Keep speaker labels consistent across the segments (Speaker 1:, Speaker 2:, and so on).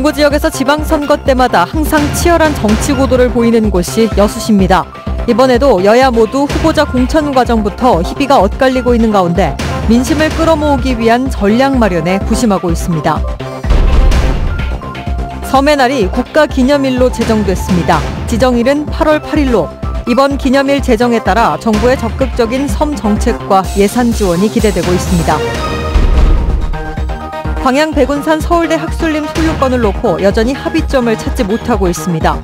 Speaker 1: 중부 지역에서 지방선거 때마다 항상 치열한 정치 구도를 보이는 곳이 여수시입니다. 이번에도 여야 모두 후보자 공천 과정부터 희비가 엇갈리고 있는 가운데 민심을 끌어모으기 위한 전략 마련에 부심하고 있습니다. 섬의 날이 국가기념일로 제정됐습니다. 지정일은 8월 8일로 이번 기념일 제정에 따라 정부의 적극적인 섬 정책과 예산 지원이 기대되고 있습니다. 광양 백운산 서울대 학술림 소유권을 놓고 여전히 합의점을 찾지 못하고 있습니다.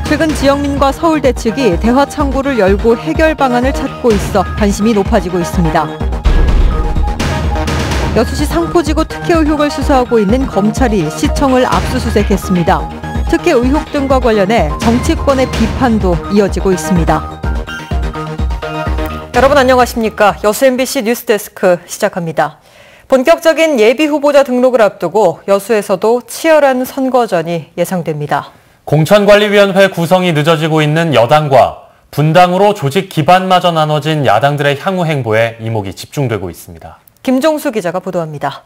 Speaker 1: 최근 지역민과 서울대 측이 대화 창구를 열고 해결 방안을 찾고 있어 관심이 높아지고 있습니다. 여수시 상포지구 특혜 의혹을 수사하고 있는 검찰이 시청을 압수수색했습니다. 특혜 의혹 등과 관련해 정치권의 비판도 이어지고 있습니다. 여러분 안녕하십니까? 여수 MBC 뉴스데스크 시작합니다. 본격적인 예비 후보자 등록을 앞두고 여수에서도 치열한 선거전이 예상됩니다. 공천관리위원회 구성이 늦어지고 있는 여당과 분당으로 조직 기반마저 나눠진 야당들의 향후 행보에 이목이 집중되고 있습니다. 김종수 기자가 보도합니다.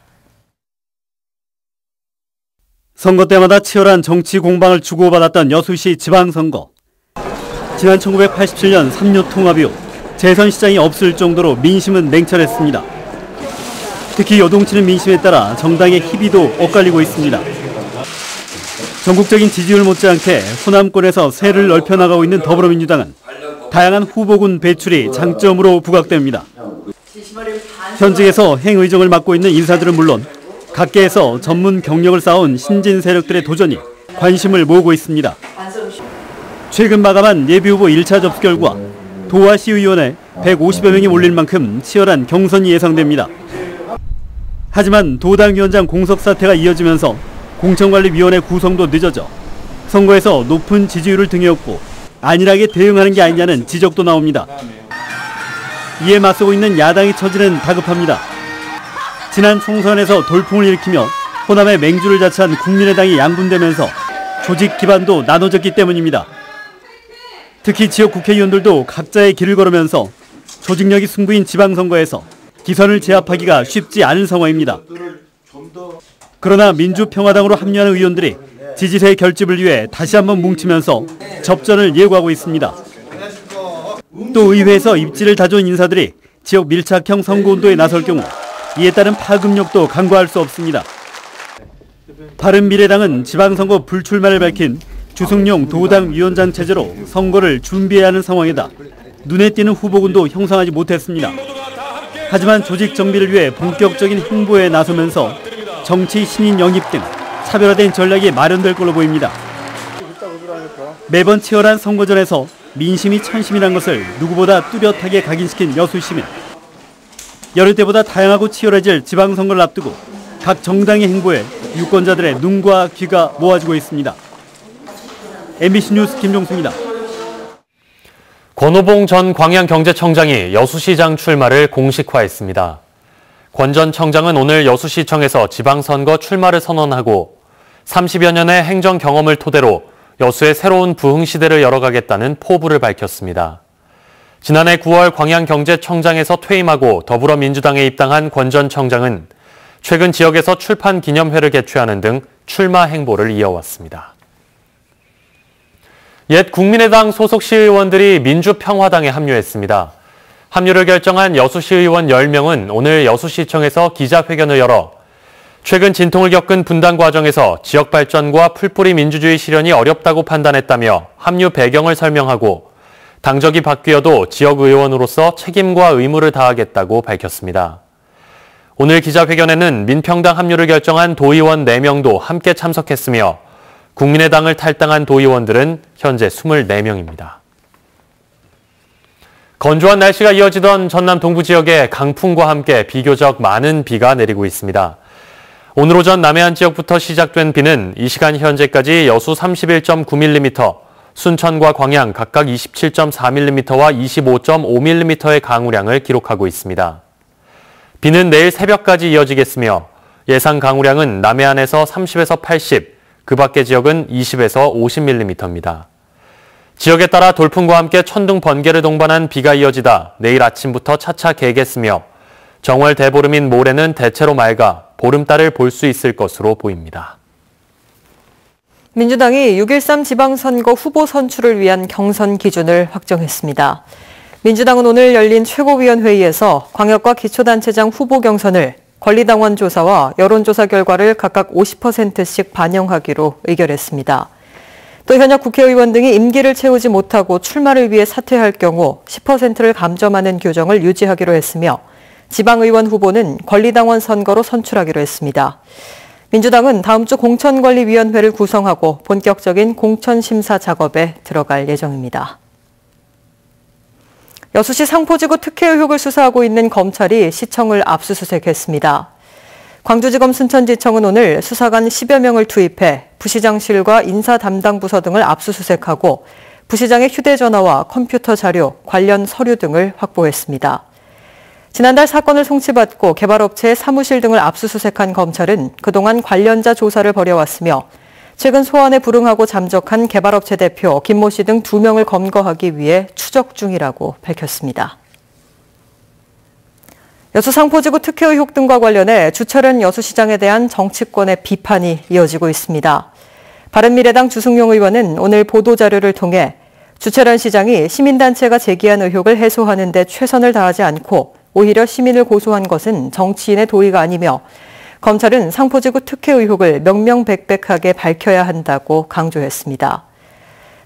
Speaker 2: 선거 때마다 치열한 정치 공방을 주고받았던 여수시 지방선거. 지난 1987년 3.6 통합 이후 재선시장이 없을 정도로 민심은 냉철했습니다. 특히 요동치는 민심에 따라 정당의 희비도 엇갈리고 있습니다. 전국적인 지지율 못지않게 호남권에서 세를 넓혀나가고 있는 더불어민주당은 다양한 후보군 배출이 장점으로 부각됩니다. 현직에서 행의정을 맡고 있는 인사들은 물론 각계에서 전문 경력을 쌓아온 신진 세력들의 도전이 관심을 모으고 있습니다. 최근 마감한 예비후보 1차 접수 결과 도화시의원에 150여 명이 몰릴 만큼 치열한 경선이 예상됩니다. 하지만 도당위원장 공석 사태가 이어지면서 공천관리위원회 구성도 늦어져 선거에서 높은 지지율을 등에 업고 안일하게 대응하는 게 아니냐는 지적도 나옵니다. 이에 맞서고 있는 야당이 처지는 다급합니다. 지난 총선에서 돌풍을 일으키며 호남의 맹주를 자처한 국민의당이 양분되면서 조직 기반도 나눠졌기 때문입니다. 특히 지역 국회의원들도 각자의 길을 걸으면서 조직력이 승부인 지방선거에서 기선을 제압하기가 쉽지 않은 상황입니다. 그러나 민주평화당으로 합류하는 의원들이 지지세의 결집을 위해 다시 한번 뭉치면서 접전을 예고하고 있습니다. 또 의회에서 입지를 다져온 인사들이 지역 밀착형 선거운동에 나설 경우 이에 따른 파급력도 간과할 수 없습니다. 바른미래당은 지방선거 불출마를 밝힌 주승용 도당위원장 체제로 선거를 준비해야 하는 상황이다. 눈에 띄는 후보군도 형성하지 못했습니다. 하지만 조직 정비를 위해 본격적인 행보에 나서면서 정치 신인 영입 등 차별화된 전략이 마련될 걸로 보입니다. 매번 치열한 선거전에서 민심이 천심이란 것을 누구보다 뚜렷하게 각인시킨 여수시민. 여러 때보다 다양하고 치열해질 지방선거를 앞두고 각 정당의 행보에 유권자들의 눈과 귀가 모아지고 있습니다. MBC 뉴스 김종수입니다.
Speaker 3: 권오봉 전 광양경제청장이 여수시장 출마를 공식화했습니다. 권 전 청장은 오늘 여수시청에서 지방선거 출마를 선언하고 30여 년의 행정 경험을 토대로 여수의 새로운 부흥 시대를 열어가겠다는 포부를 밝혔습니다. 지난해 9월 광양경제청장에서 퇴임하고 더불어민주당에 입당한 권 전 청장은 최근 지역에서 출판 기념회를 개최하는 등 출마 행보를 이어왔습니다. 옛 국민의당 소속 시의원들이 민주평화당에 합류했습니다. 합류를 결정한 여수시의원 10명은 오늘 여수시청에서 기자회견을 열어 최근 진통을 겪은 분당 과정에서 지역 발전과 풀뿌리 민주주의 실현이 어렵다고 판단했다며 합류 배경을 설명하고 당적이 바뀌어도 지역 의원으로서 책임과 의무를 다하겠다고 밝혔습니다. 오늘 기자회견에는 민평당 합류를 결정한 도의원 4명도 함께 참석했으며 국민의당을 탈당한 도의원들은 현재 24명입니다. 건조한 날씨가 이어지던 전남 동부 지역에 강풍과 함께 비교적 많은 비가 내리고 있습니다. 오늘 오전 남해안 지역부터 시작된 비는 이 시간 현재까지 여수 31.9mm, 순천과 광양 각각 27.4mm와 25.5mm의 강우량을 기록하고 있습니다. 비는 내일 새벽까지 이어지겠으며 예상 강우량은 남해안에서 30에서 80, 그 밖의 지역은 20에서 50mm입니다. 지역에 따라 돌풍과 함께 천둥 번개를 동반한 비가 이어지다 내일 아침부터 차차 개겠으며 정월 대보름인 모레는 대체로 맑아 보름달을 볼 수 있을 것으로 보입니다.
Speaker 1: 민주당이 6.13 지방선거 후보 선출을 위한 경선 기준을 확정했습니다. 민주당은 오늘 열린 최고위원회의에서 광역과 기초단체장 후보 경선을 권리당원 조사와 여론조사 결과를 각각 50%씩 반영하기로 의결했습니다. 또 현역 국회의원 등이 임기를 채우지 못하고 출마를 위해 사퇴할 경우 10%를 감점하는 규정을 유지하기로 했으며 지방의원 후보는 권리당원 선거로 선출하기로 했습니다. 민주당은 다음 주 공천관리위원회를 구성하고 본격적인 공천심사 작업에 들어갈 예정입니다. 여수시 상포지구 특혜 의혹을 수사하고 있는 검찰이 시청을 압수수색했습니다. 광주지검 순천지청은 오늘 수사관 10여 명을 투입해 부시장실과 인사 담당 부서 등을 압수수색하고 부시장의 휴대전화와 컴퓨터 자료, 관련 서류 등을 확보했습니다. 지난달 사건을 송치받고 개발업체의 사무실 등을 압수수색한 검찰은 그동안 관련자 조사를 벌여왔으며 최근 소환에 불응하고 잠적한 개발업체 대표 김모 씨 등 2명을 검거하기 위해 추적 중이라고 밝혔습니다. 여수 상포지구 특혜 의혹 등과 관련해 주철현 여수시장에 대한 정치권의 비판이 이어지고 있습니다. 바른미래당 주승용 의원은 오늘 보도자료를 통해 주철현 시장이 시민단체가 제기한 의혹을 해소하는 데 최선을 다하지 않고 오히려 시민을 고소한 것은 정치인의 도의가 아니며 검찰은 상포지구 특혜 의혹을 명명백백하게 밝혀야 한다고 강조했습니다.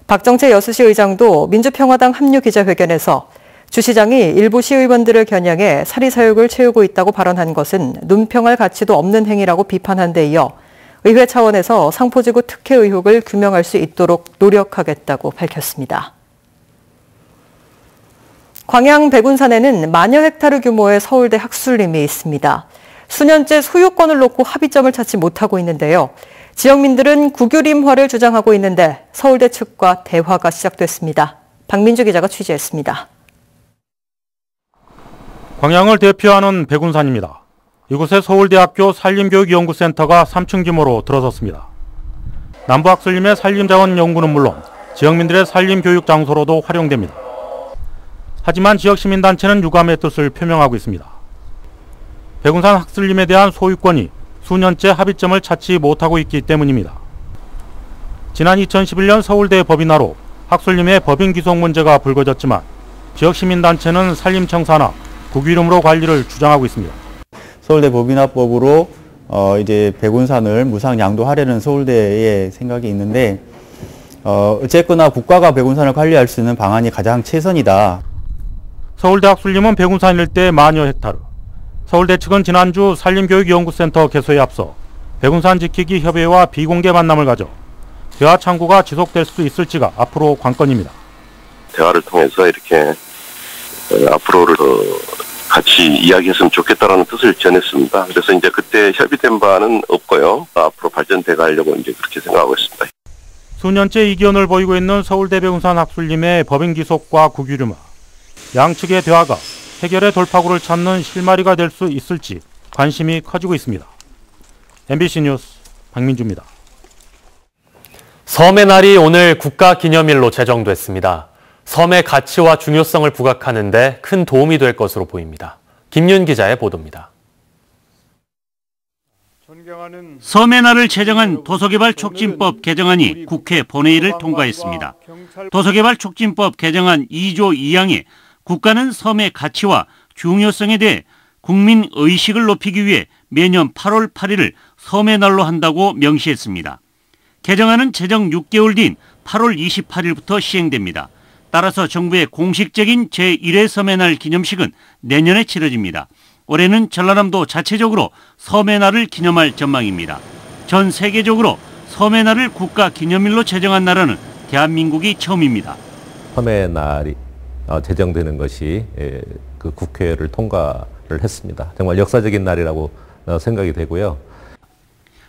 Speaker 1: 박정채 여수시 의장도 민주평화당 합류 기자회견에서 주 시장이 일부 시의원들을 겨냥해 사리사욕을 채우고 있다고 발언한 것은 눈평할 가치도 없는 행위라고 비판한 데 이어 의회 차원에서 상포지구 특혜 의혹을 규명할 수 있도록 노력하겠다고 밝혔습니다. 광양 백운산에는 만여 헥타르 규모의 서울대 학술림이 있습니다. 수년째 소유권을 놓고 합의점을 찾지 못하고 있는데요. 지역민들은 국유림화를 주장하고 있는데 서울대 측과 대화가 시작됐습니다. 박민주 기자가 취재했습니다.
Speaker 4: 광양을 대표하는 백운산입니다. 이곳에 서울대학교 산림교육연구센터가 3층 규모로 들어섰습니다. 남부학술림의 산림자원 연구는 물론 지역민들의 산림교육 장소로도 활용됩니다. 하지만 지역시민단체는 유감의 뜻을 표명하고 있습니다. 백운산 학술림에 대한 소유권이 수년째 합의점을 찾지 못하고 있기 때문입니다. 지난 2011년 서울대 법인화로 학술림의 법인 귀속 문제가 불거졌지만 지역시민단체는 산림청사나 국유림으로 관리를 주장하고 있습니다.
Speaker 5: 서울대 법인화법으로 이제 백운산을 무상 양도하려는 서울대의 생각이 있는데 어쨌거나 국가가 백운산을 관리할 수 있는 방안이 가장 최선이다.
Speaker 4: 서울대 학술림은 백운산 일대 만여 헥타르. 서울대 측은 지난주 산림교육연구센터 개소에 앞서 백운산 지키기 협의회와 비공개 만남을 가져 대화 창구가 지속될 수 있을지가 앞으로 관건입니다.
Speaker 6: 대화를 통해서 이렇게 앞으로를 같이 이야기했으면 좋겠다라는 뜻을 전했습니다. 그래서 이제 그때 협의된 바는 없고요. 앞으로 발전돼 가려고 이제 그렇게 생각하고 있습니다.
Speaker 4: 수년째 이견을 보이고 있는 서울대 백운산 학술림의 법인 기속과 국유림화. 양측의 대화가 해결의 돌파구를 찾는 실마리가 될 수 있을지 관심이 커지고 있습니다. MBC 뉴스 박민주입니다.
Speaker 3: 섬의 날이 오늘 국가기념일로 제정됐습니다. 섬의 가치와 중요성을 부각하는 데 큰 도움이 될 것으로 보입니다. 김윤 기자의 보도입니다.
Speaker 2: 섬의 날을 제정한 도서개발촉진법 개정안이 국회 본회의를 통과했습니다. 도서개발촉진법 개정안 2조 2항에 국가는 섬의 가치와 중요성에 대해 국민 의식을 높이기 위해 매년 8월 8일을 섬의 날로 한다고 명시했습니다. 개정안은 제정 6개월 뒤인 8월 28일부터 시행됩니다. 따라서 정부의 공식적인 제1회 섬의 날 기념식은 내년에 치러집니다. 올해는 전라남도 자체적으로 섬의 날을 기념할 전망입니다. 전 세계적으로 섬의 날을 국가 기념일로 제정한 나라는 대한민국이 처음입니다.
Speaker 7: 섬의 날이 제정되는 것이 그 국회를 통과를 했습니다. 정말 역사적인 날이라고 생각이 되고요.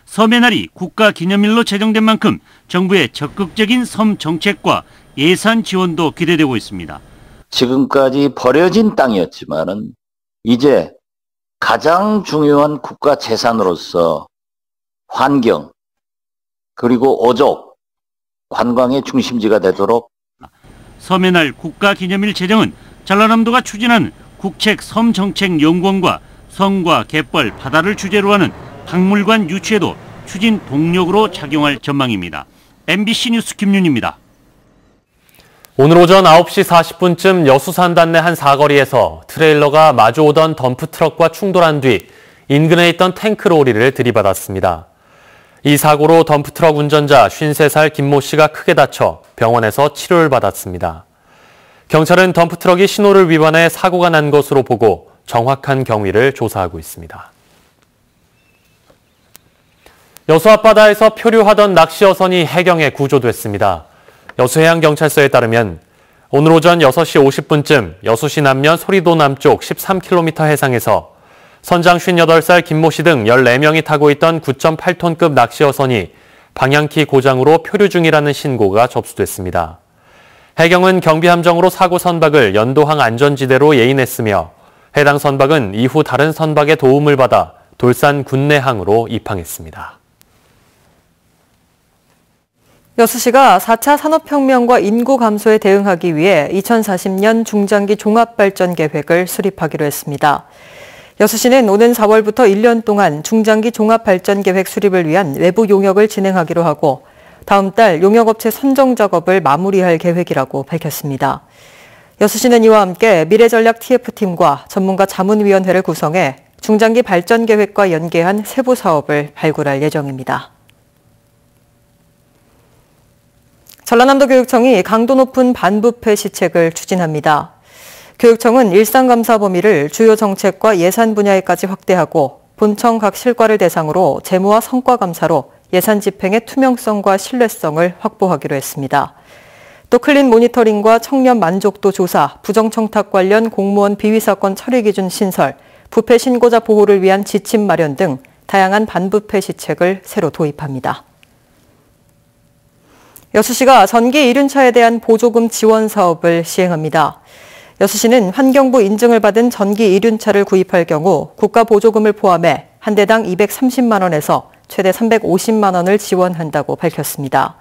Speaker 2: 섬의 날이 국가 기념일로 제정된 만큼 정부의 적극적인 섬 정책과 예산 지원도 기대되고 있습니다.
Speaker 8: 지금까지 버려진 땅이었지만은 이제 가장 중요한 국가 재산으로서 환경 그리고 어족, 관광의 중심지가 되도록
Speaker 2: 섬의 날 국가기념일 제정은 전라남도가 추진하는 국책 섬정책연구원과 성과 갯벌, 바다를 주제로 하는 박물관 유치에도 추진 동력으로 작용할 전망입니다. MBC 뉴스 김윤입니다.
Speaker 3: 오늘 오전 9시 40분쯤 여수 산단 내 한 사거리에서 트레일러가 마주오던 덤프트럭과 충돌한 뒤 인근에 있던 탱크로리를 들이받았습니다. 이 사고로 덤프트럭 운전자 53살 김모 씨가 크게 다쳐 병원에서 치료를 받았습니다. 경찰은 덤프트럭이 신호를 위반해 사고가 난 것으로 보고 정확한 경위를 조사하고 있습니다. 여수 앞바다에서 표류하던 낚시어선이 해경에 구조됐습니다. 여수해양경찰서에 따르면 오늘 오전 6시 50분쯤 여수시 남면 소리도 남쪽 13km 해상에서 선장 58살 김모 씨 등 14명이 타고 있던 9.8톤급 낚시어선이 방향키 고장으로 표류 중이라는 신고가 접수됐습니다. 해경은 경비함정으로 사고 선박을 연도항 안전지대로 예인했으며 해당 선박은 이후 다른 선박의 도움을 받아 돌산 군내항으로 입항했습니다.
Speaker 1: 여수시가 4차 산업혁명과 인구 감소에 대응하기 위해 2040년 중장기 종합발전계획을 수립하기로 했습니다. 여수시는 오는 4월부터 1년 동안 중장기 종합발전계획 수립을 위한 외부 용역을 진행하기로 하고 다음 달 용역업체 선정 작업을 마무리할 계획이라고 밝혔습니다. 여수시는 이와 함께 미래전략 TF팀과 전문가 자문위원회를 구성해 중장기 발전계획과 연계한 세부 사업을 발굴할 예정입니다. 전라남도 교육청이 강도 높은 반부패 시책을 추진합니다. 교육청은 일상감사 범위를 주요 정책과 예산 분야에까지 확대하고 본청 각 실과를 대상으로 재무와 성과 감사로 예산 집행의 투명성과 신뢰성을 확보하기로 했습니다. 또 클린 모니터링과 청년 만족도 조사, 부정청탁 관련 공무원 비위 사건 처리 기준 신설, 부패 신고자 보호를 위한 지침 마련 등 다양한 반부패 시책을 새로 도입합니다. 여수시가 전기 이륜차에 대한 보조금 지원 사업을 시행합니다. 여수시는 환경부 인증을 받은 전기 이륜차를 구입할 경우 국가 보조금을 포함해 한 대당 230만 원에서 최대 350만 원을 지원한다고 밝혔습니다.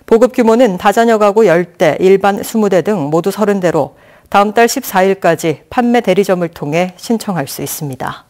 Speaker 1: 보급 규모는 다자녀 가구 10대, 일반 20대 등 모두 30대로 다음 달 14일까지 판매 대리점을 통해 신청할 수 있습니다.